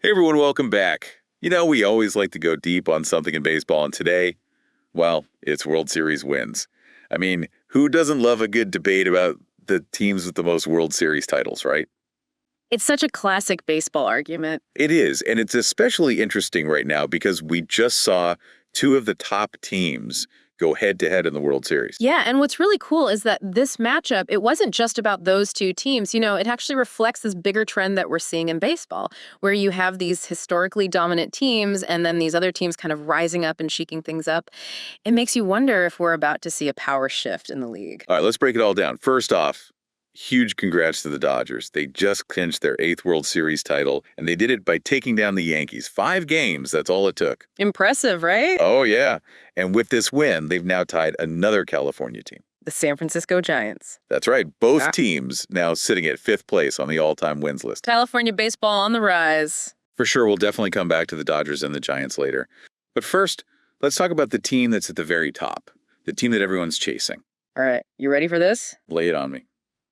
Hey everyone, welcome back. We always like to go deep on something in baseball, and today, well, it's World Series wins. I mean, who doesn't love a good debate about the teams with the most World Series titles, right? It's such a classic baseball argument. It is, and it's especially interesting right now because we just saw two of the top teams go head-to-head in the World Series. Yeah, and what's really cool is that this matchup, it wasn't just about those two teams. It actually reflects this bigger trend that we're seeing in baseball, where you have these historically dominant teams and then these other teams kind of rising up and shaking things up. It makes you wonder if we're about to see a power shift in the league. All right, let's break it all down. First off, huge congrats to the Dodgers. They just clinched their 8th World Series title, and they did it by taking down the Yankees. 5 games, that's all it took. Impressive, right? Oh, yeah. And with this win, they've now tied another California team. The San Francisco Giants. That's right. Both teams now sitting at 5th place on the all-time wins list. California baseball on the rise. For sure, we'll definitely come back to the Dodgers and the Giants later. But first, let's talk about the team that's at the very top, the team that everyone's chasing. All right, you ready for this? Lay it on me.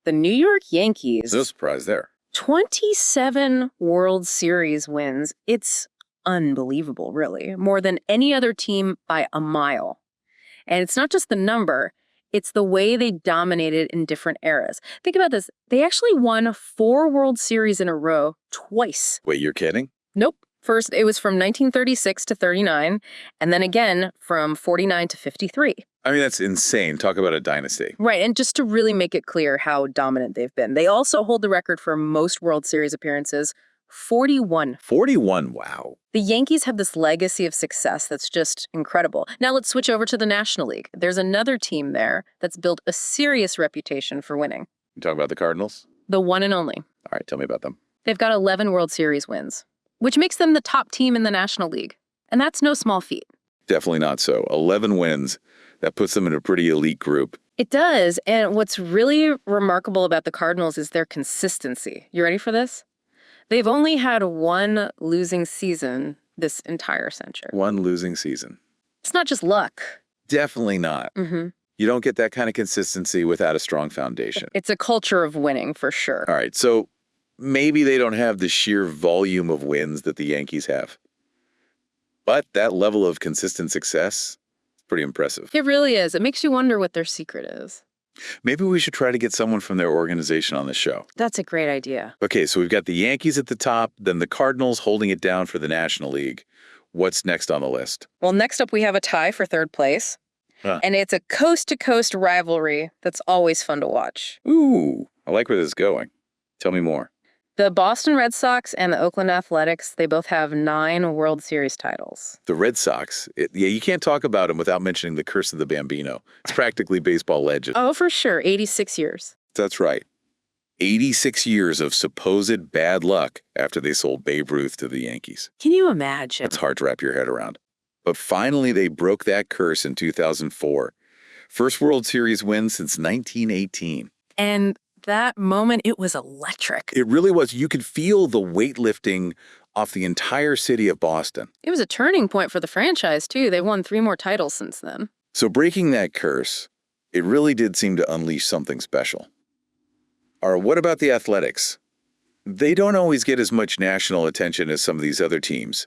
The New York Yankees. No surprise there. 27 World Series wins. It's unbelievable, really. More than any other team by a mile. And it's not just the number, it's the way they dominated in different eras. Think about this. They actually won 4 World Series in a row twice. Wait, you're kidding? Nope. First, it was from 1936 to 39, and then again from 49 to 53. I mean, that's insane. Talk about a dynasty. Right, and just to really make it clear how dominant they've been, they also hold the record for most World Series appearances, 41. 41, wow. The Yankees have this legacy of success that's just incredible. Now let's switch over to the National League. There's another team there that's built a serious reputation for winning. You talk about the Cardinals? The one and only. All right, tell me about them. They've got 11 World Series wins, which makes them the top team in the National League. And that's no small feat. Definitely not so. 11 wins. That puts them in a pretty elite group. It does. And what's really remarkable about the Cardinals is their consistency. You ready for this? They've only had one losing season this entire century. One losing season. It's not just luck. Definitely not. You don't get that kind of consistency without a strong foundation. It's a culture of winning, for sure. All right, so maybe they don't have the sheer volume of wins that the Yankees have. But that level of consistent success is pretty impressive. It really is. It makes you wonder what their secret is. Maybe we should try to get someone from their organization on the show. That's a great idea. Okay, so we've got the Yankees at the top, then the Cardinals holding it down for the National League. What's next on the list? Well, next up we have a tie for 3rd place. And it's a coast-to-coast rivalry that's always fun to watch. Ooh, I like where this is going. Tell me more. The Boston Red Sox and the Oakland Athletics, they both have 9 World Series titles. The Red Sox, you can't talk about them without mentioning the curse of the Bambino. It's practically baseball legend. Oh, for sure. 86 years. That's right. 86 years of supposed bad luck after they sold Babe Ruth to the Yankees. Can you imagine? It's hard to wrap your head around. But finally, they broke that curse in 2004. First World Series win since 1918. And that moment, it was electric. It really was. You could feel the weight lifting off the entire city of Boston. It was a turning point for the franchise, too. They won 3 more titles since then. So breaking that curse, it really did seem to unleash something special. Or what about the Athletics? They don't always get as much national attention as some of these other teams.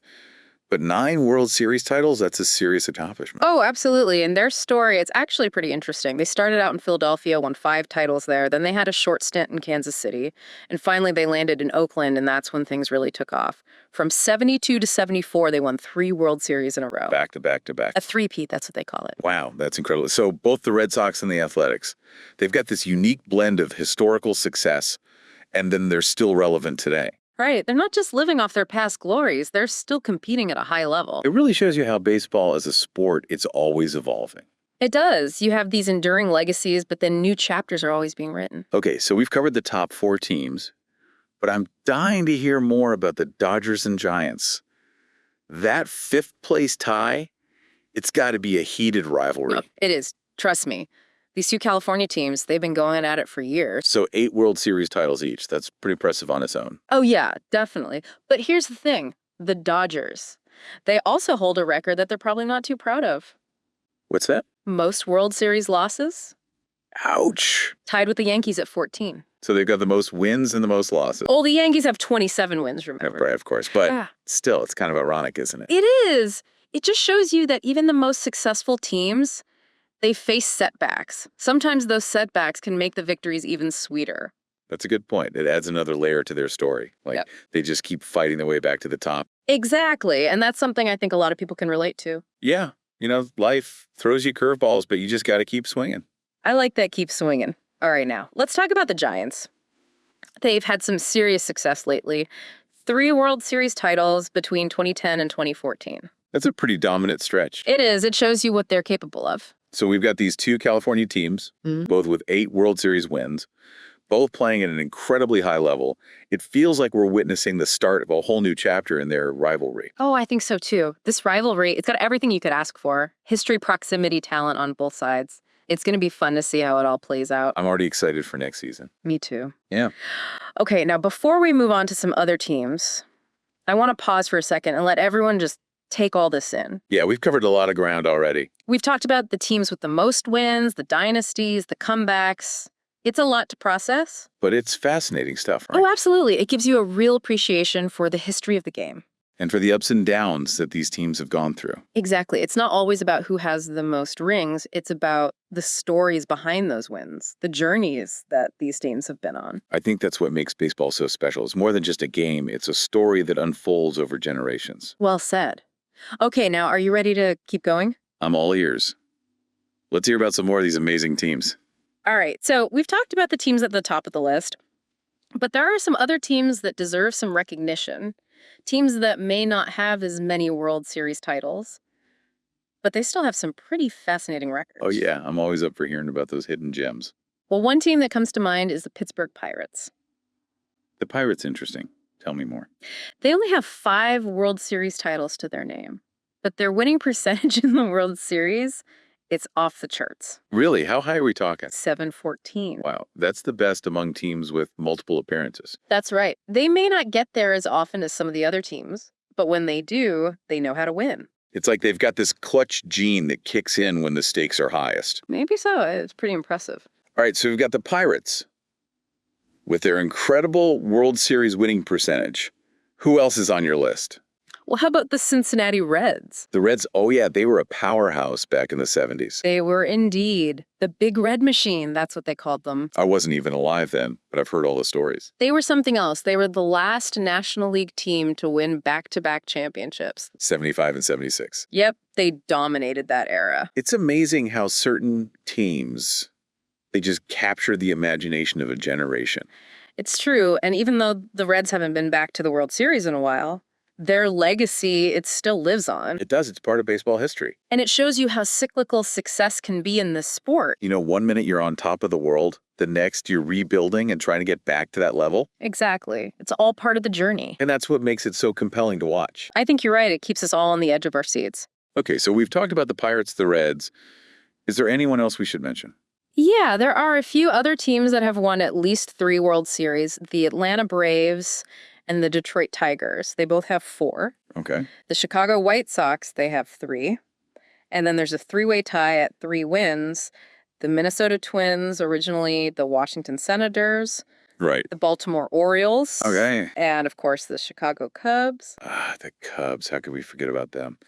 But 9 World Series titles, that's a serious accomplishment. Oh, absolutely. And their story, it's actually pretty interesting. They started out in Philadelphia, won 5 titles there. Then they had a short stint in Kansas City. And finally, they landed in Oakland, and that's when things really took off. From 72 to 74, they won 3 World Series in a row. Back to back to back. A three-peat, that's what they call it. Wow, that's incredible. So both the Red Sox and the Athletics, they've got this unique blend of historical success, and then they're still relevant today. Right. They're not just living off their past glories. They're still competing at a high level. It really shows you how baseball as a sport, it's always evolving. It does. You have these enduring legacies, but then new chapters are always being written. Okay, so we've covered the top 4 teams, but I'm dying to hear more about the Dodgers and Giants. That 5th place tie, it's got to be a heated rivalry. Oh, it is. Trust me. These 2 California teams, they've been going at it for years. So 8 World Series titles each. That's pretty impressive on its own. Oh, yeah, definitely. But here's the thing. The Dodgers. They also hold a record that they're probably not too proud of. What's that? Most World Series losses. Ouch. Tied with the Yankees at 14. So they've got the most wins and the most losses. Oh, the Yankees have 27 wins, remember? Right, of course. But Yeah. still, it's kind of ironic, isn't it? It is. It just shows you that even the most successful teams, they face setbacks. Sometimes those setbacks can make the victories even sweeter. That's a good point. It adds another layer to their story. Like, Yep. they just keep fighting their way back to the top. Exactly. And that's something I think a lot of people can relate to. Yeah, life throws you curveballs, but you just got to keep swinging. I like that keep swinging. All right, now, let's talk about the Giants. They've had some serious success lately. 3 World Series titles between 2010 and 2014. That's a pretty dominant stretch. It is. It shows you what they're capable of. So we've got these 2 California teams, both with 8 World Series wins, both playing at an incredibly high level. It feels like we're witnessing the start of a whole new chapter in their rivalry. Oh, I think so too. This rivalry, it's got everything you could ask for. History, proximity, talent on both sides. It's going to be fun to see how it all plays out. I'm already excited for next season. Me too. Yeah. Okay, now before we move on to some other teams, I want to pause for a second and let everyone just take all this in. Yeah, we've covered a lot of ground already. We've talked about the teams with the most wins, the dynasties, the comebacks. It's a lot to process. But it's fascinating stuff, right? Oh, absolutely. It gives you a real appreciation for the history of the game. And for the ups and downs that these teams have gone through. Exactly. It's not always about who has the most rings. It's about the stories behind those wins, the journeys that these teams have been on. I think that's what makes baseball so special. It's more than just a game. It's a story that unfolds over generations. Well said. Okay, now, are you ready to keep going? I'm all ears. Let's hear about some more of these amazing teams. All right, so we've talked about the teams at the top of the list, but there are some other teams that deserve some recognition, teams that may not have as many World Series titles, but they still have some pretty fascinating records. Oh, yeah. I'm always up for hearing about those hidden gems. Well, one team that comes to mind is the Pittsburgh Pirates. The Pirates, interesting. Tell me more. They only have 5 World Series titles to their name, but their winning percentage in the World Series, it's off the charts. Really? How high are we talking? 714. Wow. That's the best among teams with multiple appearances. That's right. They may not get there as often as some of the other teams, but when they do, they know how to win. It's like they've got this clutch gene that kicks in when the stakes are highest. Maybe so. It's pretty impressive. All right, so we've got the Pirates with their incredible World Series winning percentage. Who else is on your list? Well, how about the Cincinnati Reds? The Reds, oh yeah, they were a powerhouse back in the 70s. They were indeed. The Big Red Machine, that's what they called them. I wasn't even alive then, but I've heard all the stories. They were something else. They were the last National League team to win back-to-back championships. 75 and 76. Yep, they dominated that era. It's amazing how certain teams, they just capture the imagination of a generation. It's true, and even though the Reds haven't been back to the World Series in a while, their legacy, it still lives on. It does. It's part of baseball history. And it shows you how cyclical success can be in this sport. One minute you're on top of the world, the next you're rebuilding and trying to get back to that level. Exactly. It's all part of the journey. And that's what makes it so compelling to watch. I think you're right. It keeps us all on the edge of our seats. Okay, so we've talked about the Pirates, the Reds. Is there anyone else we should mention? Yeah, there are a few other teams that have won at least 3 World Series. The Atlanta Braves and the Detroit Tigers. They both have 4. Okay. The Chicago White Sox, they have 3. And then there's a 3-way tie at 3 wins. The Minnesota Twins, originally the Washington Senators. Right. The Baltimore Orioles. Okay. And, of course, the Chicago Cubs. The Cubs. How could we forget about them?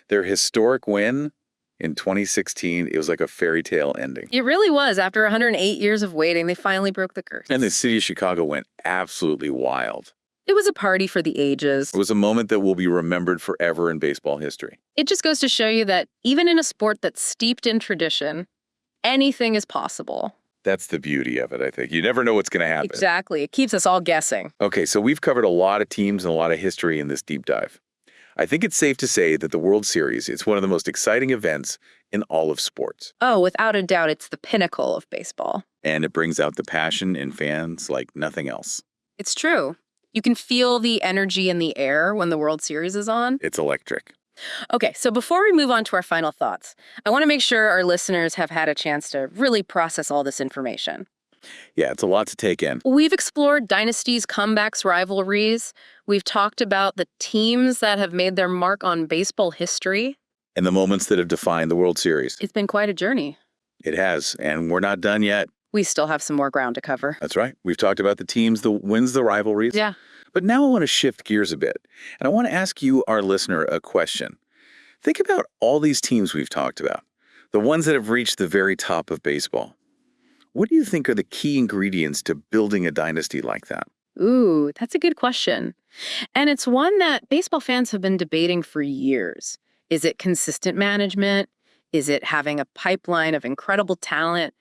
Their historic win in 2016, it was like a fairy tale ending. It really was. After 108 years of waiting, they finally broke the curse. And the city of Chicago went absolutely wild. It was a party for the ages. It was a moment that will be remembered forever in baseball history. It just goes to show you that even in a sport that's steeped in tradition, anything is possible. That's the beauty of it, I think. You never know what's going to happen. Exactly. It keeps us all guessing. Okay, so we've covered a lot of teams and a lot of history in this deep dive. I think it's safe to say that the World Series is one of the most exciting events in all of sports. Oh, without a doubt, it's the pinnacle of baseball. And it brings out the passion in fans like nothing else. It's true. You can feel the energy in the air when the World Series is on. It's electric. Okay, so before we move on to our final thoughts, I want to make sure our listeners have had a chance to really process all this information. Yeah, it's a lot to take in. We've explored dynasties, comebacks, rivalries. We've talked about the teams that have made their mark on baseball history. And the moments that have defined the World Series. It's been quite a journey. It has, and we're not done yet. We still have some more ground to cover. That's right. We've talked about the teams, the wins, the rivalries. Yeah. But now I want to shift gears a bit, and I want to ask you, our listener, a question. Think about all these teams we've talked about, the ones that have reached the very top of baseball. What do you think are the key ingredients to building a dynasty like that? Ooh, that's a good question. And it's one that baseball fans have been debating for years. Is it consistent management? Is it having a pipeline of incredible talent?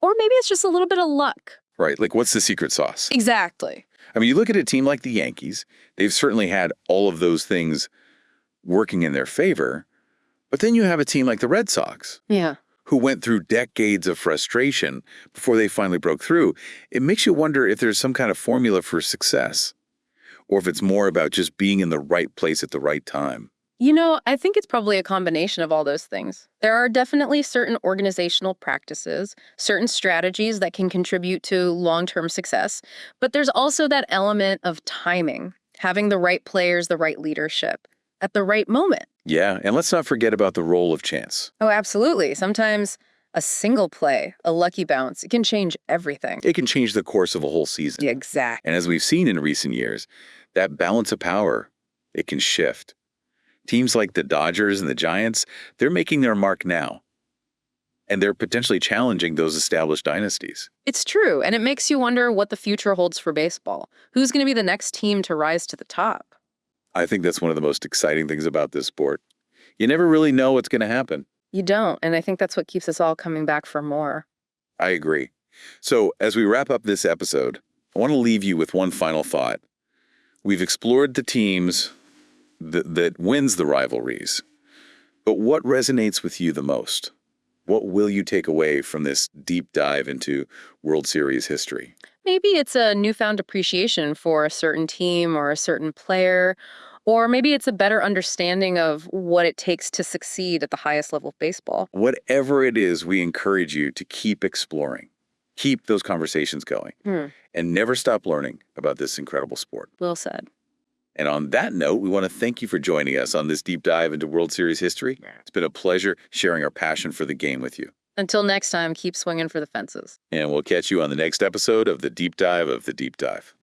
Or maybe it's just a little bit of luck. Right, like what's the secret sauce? Exactly. I mean, you look at a team like the Yankees, they've certainly had all of those things working in their favor. But then you have a team like the Red Sox, Yeah. who went through decades of frustration before they finally broke through. It makes you wonder if there's some kind of formula for success, or if it's more about just being in the right place at the right time. I think it's probably a combination of all those things. There are definitely certain organizational practices, certain strategies that can contribute to long-term success, but there's also that element of timing, having the right players, the right leadership at the right moment. Yeah, and let's not forget about the role of chance. Oh, absolutely. Sometimes a single play, a lucky bounce, it can change everything. It can change the course of a whole season. Yeah, exactly. And as we've seen in recent years, that balance of power, it can shift. Teams like the Dodgers and the Giants, they're making their mark now. And they're potentially challenging those established dynasties. It's true, and it makes you wonder what the future holds for baseball. Who's going to be the next team to rise to the top? I think that's one of the most exciting things about this sport. You never really know what's going to happen. You don't, and I think that's what keeps us all coming back for more. I agree. So as we wrap up this episode, I want to leave you with one final thought. We've explored the teams that wins the rivalries. But what resonates with you the most? What will you take away from this deep dive into World Series history? Maybe it's a newfound appreciation for a certain team or a certain player, or maybe it's a better understanding of what it takes to succeed at the highest level of baseball. Whatever it is, we encourage you to keep exploring. Keep those conversations going. And never stop learning about this incredible sport. Well said. And on that note, we want to thank you for joining us on this deep dive into World Series history. It's been a pleasure sharing our passion for the game with you. Until next time, keep swinging for the fences. And we'll catch you on the next episode of the Deep Dive of the Deep Dive.